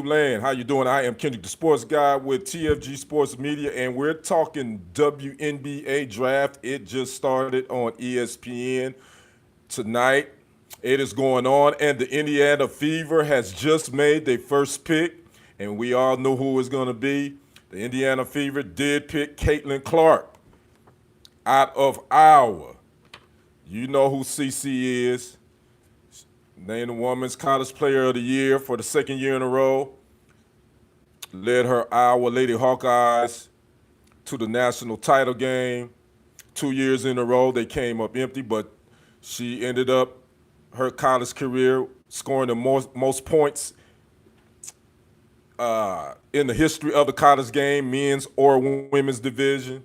land. How you doing? I am Kendrick, the sports guy with TFG Sports Media, and we're talking WNBA Draft. It just started on ESPN tonight. It is going on, and the Indiana Fever has just made their first pick, and we all know who it's going to be. The Indiana Fever did pick Caitlin Clark out of Iowa. You know who CC is. Named the Women's College Player of the Year for the second year in a row. Led her Iowa Lady Hawkeyes to the national title game. 2 years in a row, they came up empty, but she ended up her college career scoring the most points in the history of the college game, men's or women's division.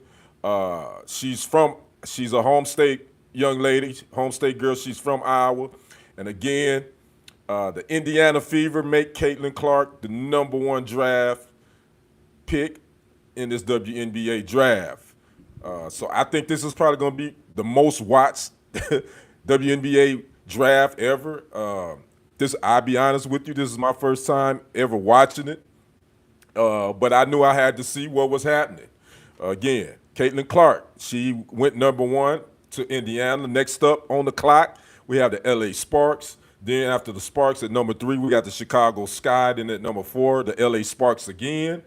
She's a home state young lady, home state girl. She's from Iowa. And again, the Indiana Fever make Caitlin Clark the number one draft pick in this WNBA draft. So I think this is probably going to be the most watched WNBA draft ever. I'll be honest with you, this is my first time ever watching it. But I knew I had to see what was happening. Again, Caitlin Clark, she went number one to Indiana. Next up on the clock, we have the LA Sparks. Then after the Sparks at number 3, we got the Chicago Sky. Then at number 4, the LA Sparks again.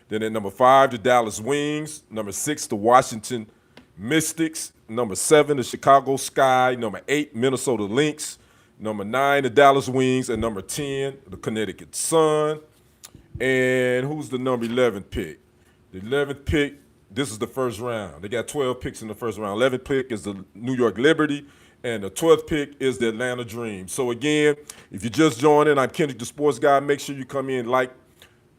Then at number 5, the Dallas Wings. Number 6, the Washington Mystics. Number 7, the Chicago Sky. Number 8, Minnesota Lynx. Number 9, the Dallas Wings. And number 10, the Connecticut Sun. And who's the number 11 pick? The 11th pick, this is the first round. They got 12 picks in the first round. 11th pick is the New York Liberty. And the 12th pick is the Atlanta Dream. So again, if you're just joining, I'm Kendrick, the sports guy. Make sure you come in, like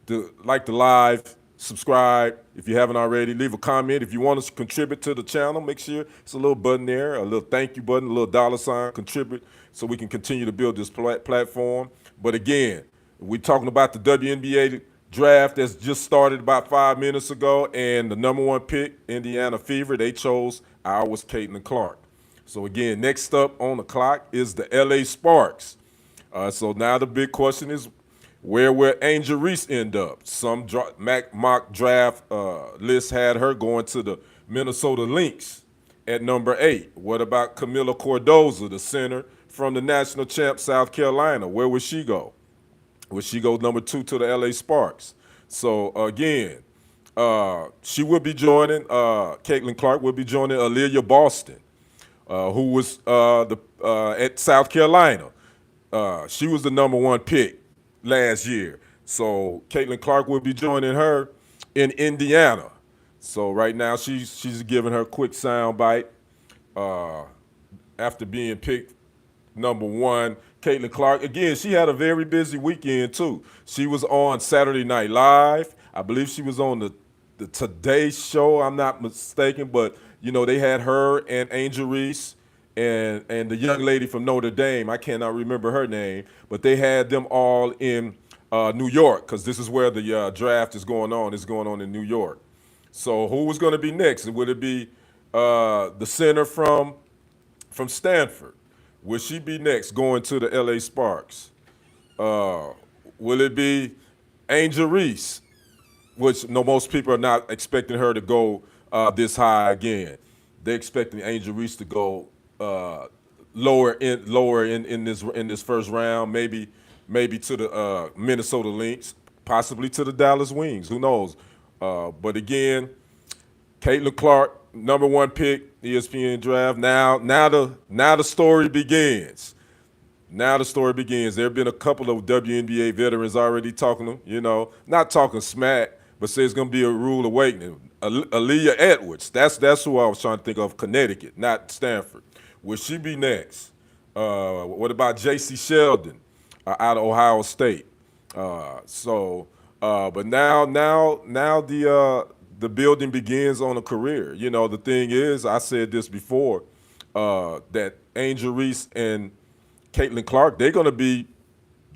the live, subscribe if you haven't already. Leave a comment. If you want to contribute to the channel, make sure it's a little button there, a little thank you button, a little dollar sign, contribute, so we can continue to build this platform. But again, we're talking about the WNBA draft that's just started about 5 minutes ago, and the number one pick, Indiana Fever, they chose Iowa's Caitlin Clark. So again, next up on the clock is the LA Sparks. So now the big question is, where will Angel Reese end up? Some mock draft lists had her going to the Minnesota Lynx at number 8. What about Camila Cardosa, the center from the national champ South Carolina? Where would she go? Would she go number 2 to the LA Sparks? So again, she will be joining, Caitlin Clark will be joining Aaliyah Boston, who was at South Carolina. She was the number one pick last year. So Caitlin Clark will be joining her in Indiana. So right now she's giving her quick sound bite after being picked number one. Caitlin Clark, again, she had a very busy weekend too. She was on Saturday Night Live. I believe she was on the Today Show, I'm not mistaken, but you know, they had her and Angel Reese and the young lady from Notre Dame. I cannot remember her name, but they had them all in New York, because this is where the draft is going on. It's going on in New York. So who was going to be next? Would it be the center from Stanford? Will she be next going to the LA Sparks? Will it be Angel Reese, which most people are not expecting her to go this high again. They're expecting Angel Reese to go lower in this first round, maybe to the Minnesota Lynx, possibly to the Dallas Wings. Who knows? But again, Caitlin Clark, number one pick, ESPN draft. Now the story begins. Now the story begins. There have been a couple of WNBA veterans already talking, not talking smack, but say it's going to be a rude awakening. Aaliyah Edwards, that's who I was trying to think of, Connecticut, not Stanford. Will she be next? What about J.C. Sheldon out of Ohio State? But now the building begins on a career. The thing is, I said this before, that Angel Reese and Caitlin Clark, they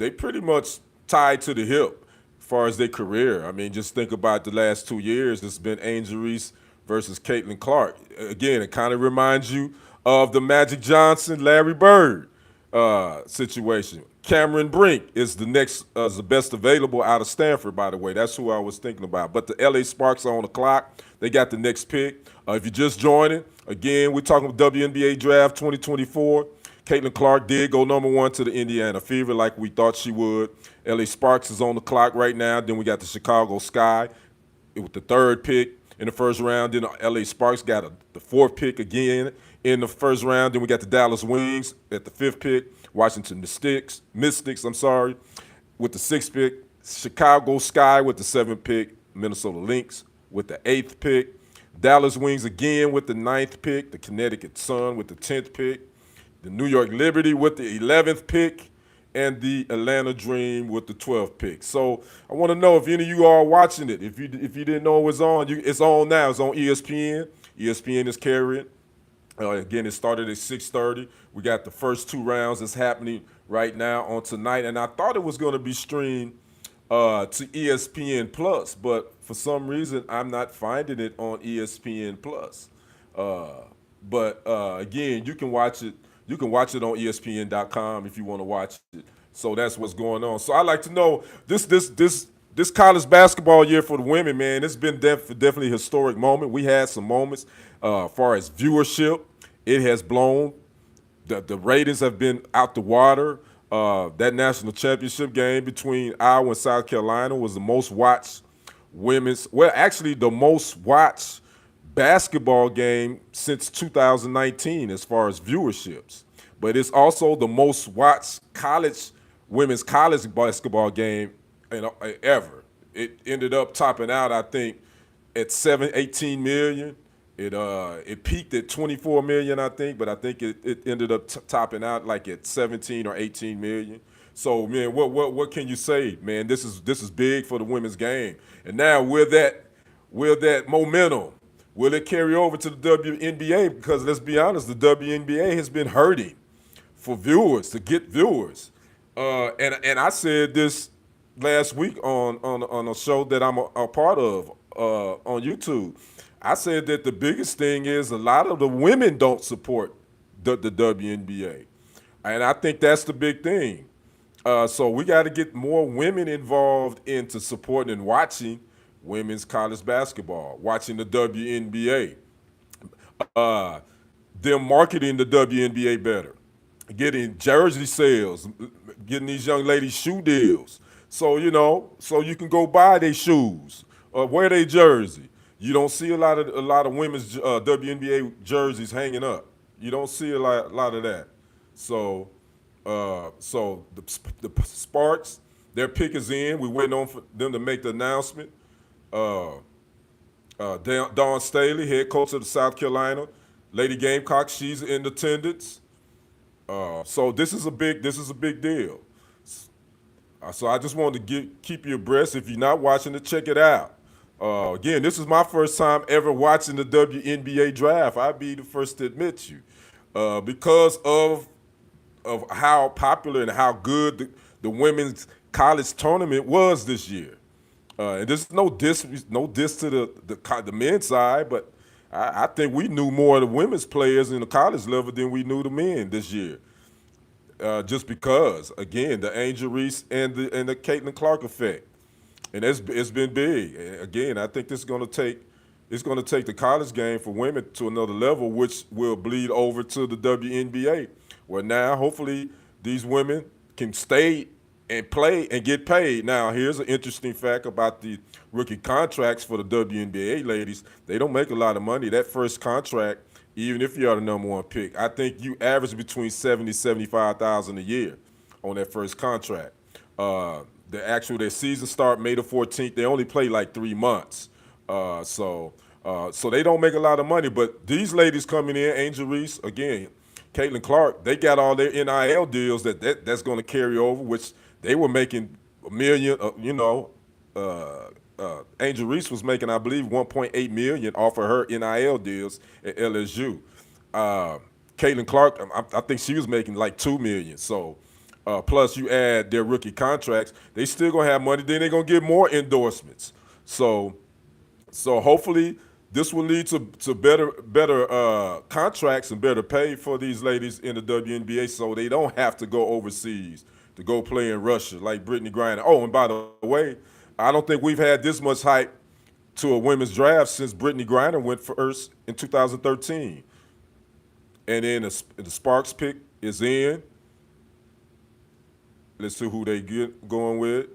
pretty much tied to the hip as far as their career. I mean, just think about the last 2 years. It's been Angel Reese versus Caitlin Clark. Again, it kind of reminds you of the Magic Johnson, Larry Bird situation. Cameron Brink is the next, is the best available out of Stanford, by the way. That's who I was thinking about. But the LA Sparks are on the clock. They got the next pick. If you're just joining, again, we're talking WNBA Draft 2024. Caitlin Clark did go number one to the Indiana Fever like we thought she would. LA Sparks is on the clock right now. Then we got the Chicago Sky with the third pick in the first round. Then the LA Sparks got the fourth pick again in the first round. Then we got the Dallas Wings at the fifth pick. Washington Mystics, with the sixth pick. Chicago Sky with the seventh pick. Minnesota Lynx with the eighth pick. Dallas Wings again with the ninth pick. The Connecticut Sun with the 10th pick. The New York Liberty with the 11th pick. And the Atlanta Dream with the 12th pick. So I want to know if any of you are watching it. If you didn't know it was on, it's on now. It's on ESPN. ESPN is carrying. Again, it started at 6:30. We got the first two rounds that's happening right now on tonight. And I thought it was going to be streamed to ESPN Plus, but for some reason I'm not finding it on ESPN Plus. But again, you can watch it. You can watch it on ESPN.com if you want to watch it. So that's what's going on. So I'd like to know this college basketball year for the women, man. It's been definitely a historic moment. We had some moments as far as viewership. It has blown. The ratings have been out the water. That national championship game between Iowa and South Carolina was the most watched the most watched basketball game since 2019 as far as viewerships. But it's also the most watched women's college basketball game ever. It ended up topping out, I think, at 18 million. It peaked at 24 million, I think, but I think it ended up topping out like at 17 or 18 million. So, man, what can you say, man? This is big for the women's game. And now will that momentum, will it carry over to the WNBA? Because let's be honest, the WNBA has been hurting for viewers, to get viewers. And I said this last week on a show that I'm a part of on YouTube. I said that the biggest thing is a lot of the women don't support the WNBA. And I think that's the big thing. So we got to get more women involved into supporting and watching women's college basketball, watching the WNBA, them marketing the WNBA better, getting jersey sales, getting these young ladies shoe deals. So, so you can go buy their shoes or wear their jersey. You don't see a lot of women's WNBA jerseys hanging up. You don't see a lot of that. So the Sparks, their pick is in. We're waiting on for them to make the announcement. Dawn Staley, head coach of the South Carolina Lady Gamecocks, she's in attendance. So this is a big deal. So I just wanted to keep you abreast. If you're not watching it, check it out. Again, this is my first time ever watching the WNBA draft. I'd be the first to admit you, because of how popular and how good the women's college tournament was this year. And there's no diss to the men's side, but I think we knew more of the women's players in the college level than we knew the men this year. Just because, again, the Angel Reese and the Caitlin Clark effect. And it's been big. And again, I think this is going to take the college game for women to another level, which will bleed over to the WNBA, where now hopefully these women can stay and play and get paid. Now, here's an interesting fact about the rookie contracts for the WNBA ladies. They don't make a lot of money. That first contract, even if you are the number one pick, I think you average between $75,000 a year on that first contract. Their season start May the 14th. They only play like 3 months. So they don't make a lot of money. But these ladies coming in, Angel Reese, again, Caitlin Clark, they got all their NIL deals that's going to carry over, which they were making $1 million. Angel Reese was making, I believe, $1.8 million off of her NIL deals at LSU. Caitlin Clark, I think she was making like $2 million. So. Plus, you add their rookie contracts, they still gonna have money. Then they're gonna get more endorsements. So hopefully this will lead to better contracts and better pay for these ladies in the WNBA, so they don't have to go overseas to go play in Russia like Brittany Griner. Oh, and by the way, I don't think we've had this much hype to a women's draft since Brittany Griner went first in 2013. And then the Sparks pick is in. Let's see who they get going with.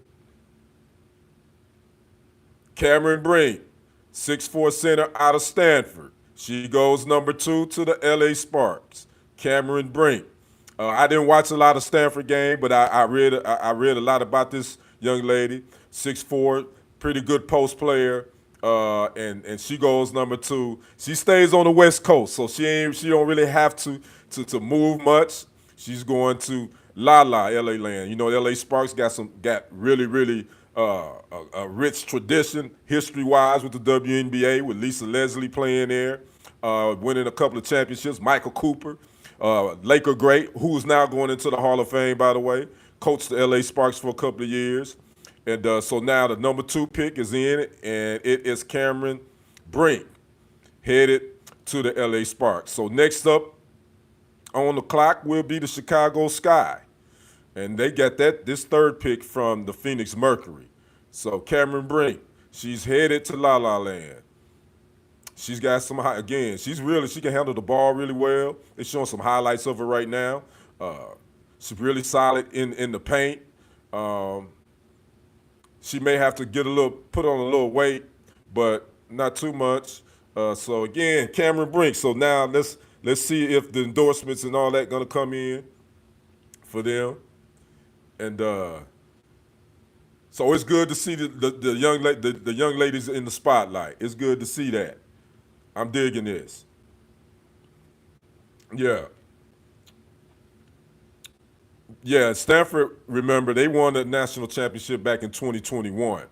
Cameron Brink, 6'4" center out of Stanford. She goes number 2 to the LA Sparks. Cameron Brink. I didn't watch a lot of Stanford game, but I read a lot about this young lady. 6'4", pretty good post player, and she goes number 2. She stays on the West Coast, so she don't really have to move much. She's going to LA Land. You know, LA Sparks got really a rich tradition history-wise with the WNBA, with Lisa Leslie playing there, winning a couple of championships. Michael Cooper, Laker great, who's now going into the Hall of Fame, by the way, coached the LA Sparks for a couple of years. And so now the number 2 pick is in, and it is Cameron Brink, headed to the LA Sparks. So next up on the clock will be the Chicago Sky. And they got this 3rd pick from the Phoenix Mercury. So Cameron Brink, she's headed to La La Land. She's got some again. She can handle the ball really well. They're showing some highlights of her right now. She's really solid in the paint. She may have to put on a little weight, but not too much. So again, Cameron Brink. So now let's see if the endorsements and all that gonna come in for them. And so it's good to see the young ladies in the spotlight. It's good to see that. I'm digging this. Yeah. Yeah, Stanford, remember, they won the national championship back in 2021.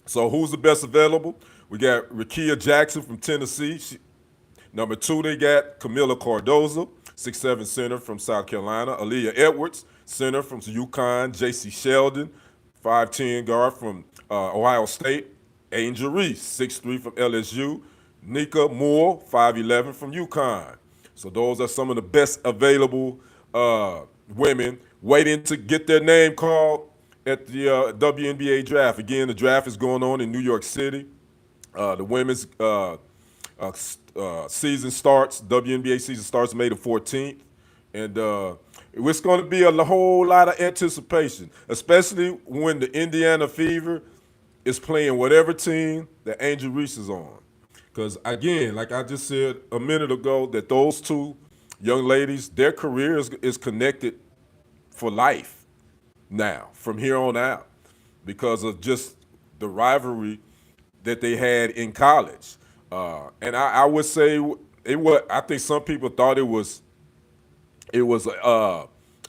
So who's the best available? We got Rakia Jackson from Tennessee. Number 2, they got Camila Cardosa, 6'7" center from South Carolina. Aaliyah Edwards, center from UConn. J.C. Sheldon, 5'10" guard from Ohio State. Angel Reese, 6'3" from LSU. Nika Moore, 5'11" from UConn. So those are some of the best available women waiting to get their name called at the WNBA Draft. Again, the draft is going on in New York City. The women's season starts, WNBA season starts May the 14th. And it's going to be a whole lot of anticipation, especially when the Indiana Fever is playing whatever team that Angel Reese is on. Because, again, like I just said a minute ago, that those 2 young ladies, their career is connected for life now, from here on out, because of just the rivalry that they had in college. And I would say I think some people thought it was a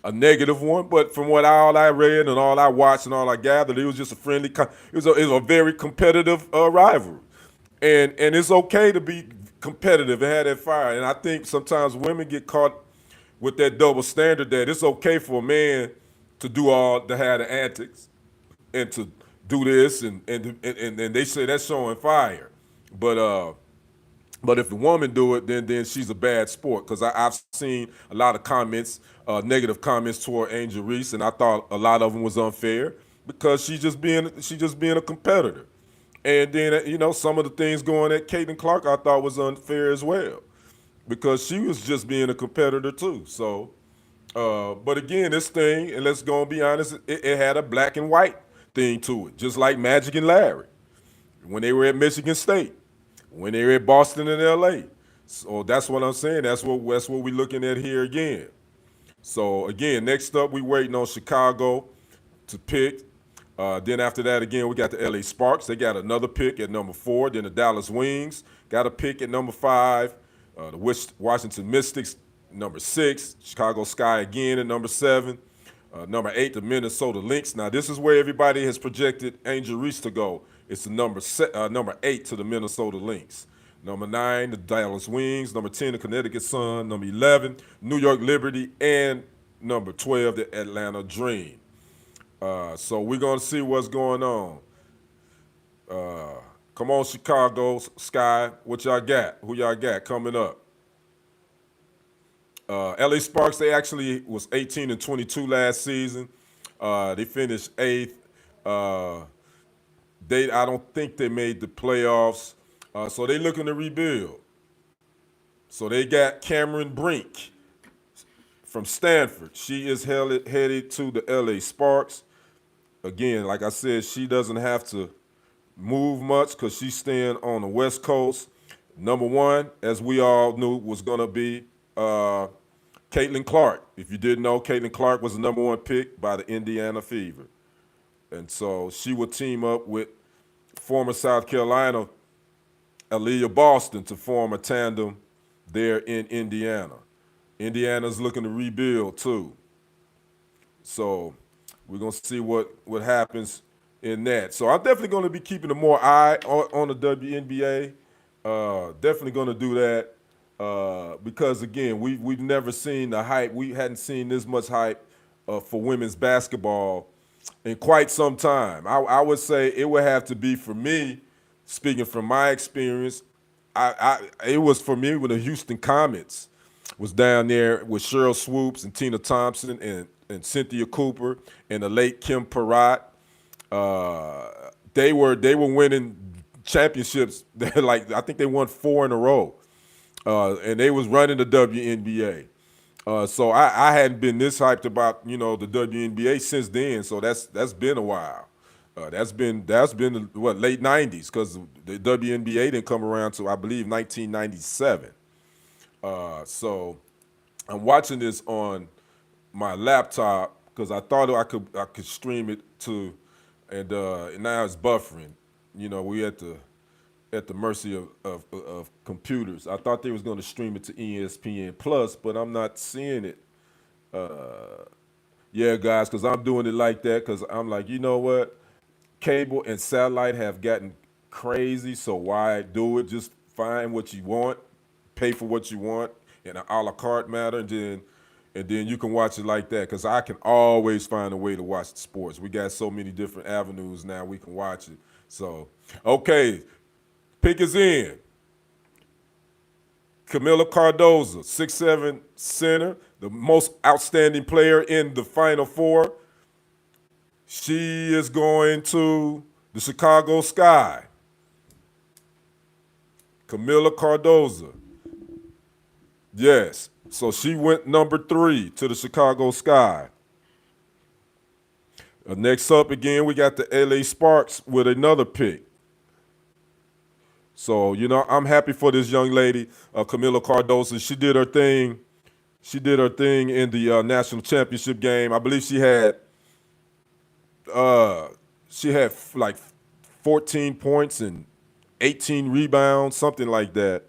negative one, but from all I read and all I watched and all I gathered, it was just it was a very competitive rivalry. And it's okay to be competitive and have that fire. And I think sometimes women get caught with that double standard that it's okay for a man to have the antics and to do this and they say that's showing fire. But if the woman do it, then she's a bad sport. Because I've seen a lot of comments, negative comments toward Angel Reese, and I thought a lot of them was unfair because she's just being a competitor. And then some of the things going at Caitlin Clark I thought was unfair as well, because she was just being a competitor too. So, but again, this thing, and let's go and be honest, it had a black and white thing to it, just like Magic and Larry when they were at Michigan State, when they were at Boston and L.A. So that's what I'm saying. That's what we're looking at here again. So again, next up, we waiting on Chicago to pick. Then after that, again, we got the LA Sparks. They got another pick at number 4. Then the Dallas Wings got a pick at number 5. The Washington Mystics, number 6. Chicago Sky again at number 7. Number 8, the Minnesota Lynx. Now, this is where everybody has projected Angel Reese to go. It's the number 8 to the Minnesota Lynx. Number 9, the Dallas Wings. Number 10, the Connecticut Sun. Number 11, New York Liberty. And number 12, the Atlanta Dream. So we're going to see what's going on. Come on, Chicago Sky. What y'all got? Who y'all got coming up? LA Sparks, they actually was 18-22 last season. They finished eighth. Uh, I don't think they made the playoffs. So they looking to rebuild. So they got Cameron Brink from Stanford. She is headed to the LA Sparks. Again, like I said, she doesn't have to move much because she's staying on the West Coast. Number one, as we all knew, was going to be Caitlin Clark. If you didn't know, Caitlin Clark was the number one pick by the Indiana Fever. And so she would team up with former South Carolina Aaliyah Boston to form a tandem there in Indiana. Indiana's looking to rebuild too. So we're going to see what happens in that. So I'm definitely going to be keeping a more eye on the WNBA. Definitely going to do that because, again, we've never seen the hype. We hadn't seen this much hype for women's basketball in quite some time. I would say it would have to be, for me, speaking from my experience, it was for me when the Houston Comets was down there with Cheryl Swoops and Tina Thompson and Cynthia Cooper and the late Kim Perrott. They were winning championships. Like, I think they won 4 in a row, and they was running the WNBA. So I hadn't been this hyped about the WNBA since then. So that's been a while. That's been what, late '90s, because the WNBA didn't come around till, I believe, 1997. So I'm watching this on my laptop because I thought I could stream it to, and now it's buffering. We at the mercy of computers. I thought they was going to stream it to ESPN Plus, but I'm not seeing it. Yeah, guys, because I'm doing it like that because I'm like, you know what? Cable and satellite have gotten crazy, so why do it? Just find what you want, pay for what you want in an a la carte matter, and then you can watch it like that, because I can always find a way to watch the sports. We got so many different avenues now we can watch it. So, okay, pick is in. Camila Cardosa, 6'7" center, the most outstanding player in the Final Four. She is going to the Chicago Sky. Camila Cardosa. Yes. So she went number 3 to the Chicago Sky. Next up again, we got the LA Sparks with another pick. So, I'm happy for this young lady, Camila Cardosa. She did her thing. She did her thing in the national championship game. I believe she had like 14 points and 18 rebounds, something like that.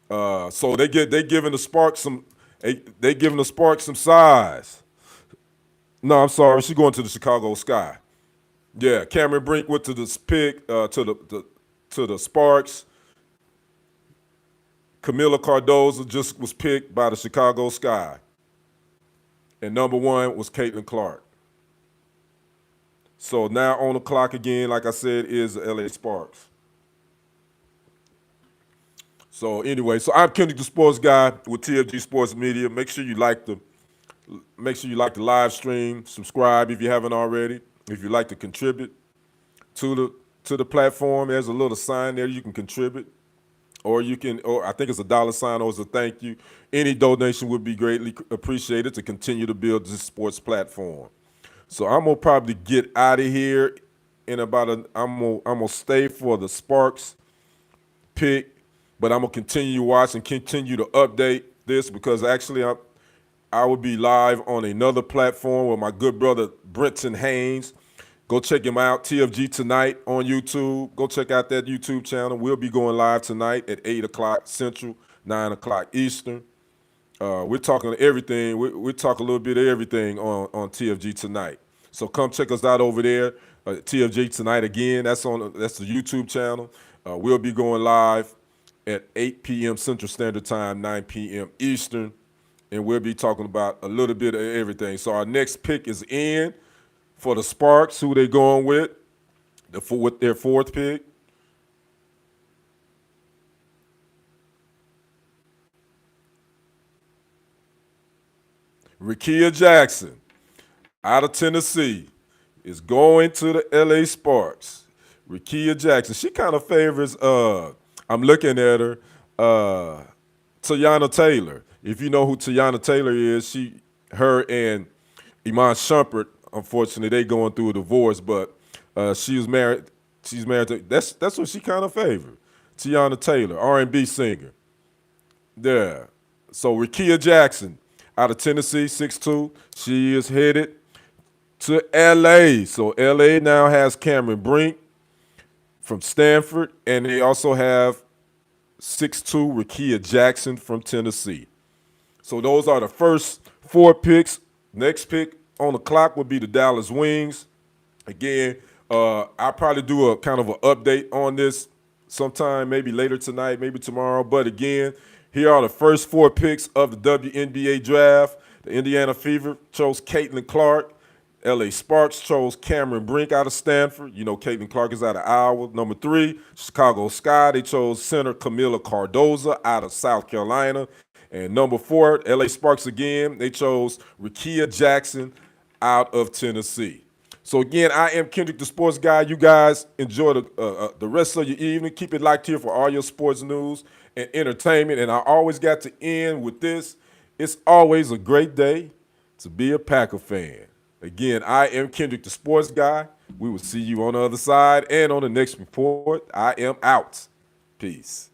So they giving the Sparks some size. No, I'm sorry, she's going to the Chicago Sky. Yeah, Cameron Brink went to this pick to the Sparks. Camila Cardosa just was picked by the Chicago Sky, and number 1 was Caitlin Clark. So now on the clock again, like I said, is the LA Sparks. So anyway, so I'm Kendrick, the sports guy with TFG Sports Media. Make sure you like the live stream. Subscribe if you haven't already. If you'd like to contribute to the platform, there's a little sign there you can contribute, or I think it's a $sign or it's a thank you. Any donation would be greatly appreciated to continue to build this sports platform. So I'm gonna probably get out of here in I'm gonna stay for the Sparks pick. But I'm going to continue watching, continue to update this, because actually I will be live on another platform with my good brother Brenton Haynes. Go check him out, TFG Tonight on YouTube. Go check out that YouTube channel. We'll be going live tonight at 8 o'clock Central, 9 o'clock Eastern. We're talking everything. We talk a little bit of everything on TFG Tonight. So come check us out over there. TFG Tonight again. That's the YouTube channel. We'll be going live at 8 p.m. Central Standard Time, 9 p.m. Eastern, and we'll be talking about a little bit of everything. So our next pick is in for the Sparks. Who they going with? With their 4th pick. Rickea Jackson out of Tennessee is going to the LA Sparks. Rickea Jackson. She kind of favors I'm looking at her, Teyana Taylor. If you know who Teyana Taylor is, her and Iman Shumpert, unfortunately, they going through a divorce, but she was married. She's married to that's what she kind of favored. Teyana Taylor, R&B singer. Yeah. So Rickea Jackson out of Tennessee, 6'2". She is headed to LA. So LA now has Cameron Brink from Stanford, and they also have 6'2" Rickea Jackson from Tennessee. So those are the first 4 picks. Next pick on the clock would be the Dallas Wings. Again, I'll probably do a kind of an update on this sometime, maybe later tonight, maybe tomorrow. But again, here are the first 4 picks of the WNBA Draft. The Indiana Fever chose Caitlin Clark. LA Sparks chose Cameron Brink out of Stanford. You know, Caitlin Clark is out of Iowa. Number 3, Chicago Sky. They chose center Camila Cardosa out of South Carolina. And number 4, LA Sparks again. They chose Rickea Jackson out of Tennessee. So again, I am Kendrick, the sports guy. You guys enjoy the rest of your evening. Keep it locked here for all your sports news and entertainment. And I always got to end with this. It's always a great day to be a Packer fan. Again, I am Kendrick, the sports guy. We will see you on the other side and on the next report. I am out. Peace.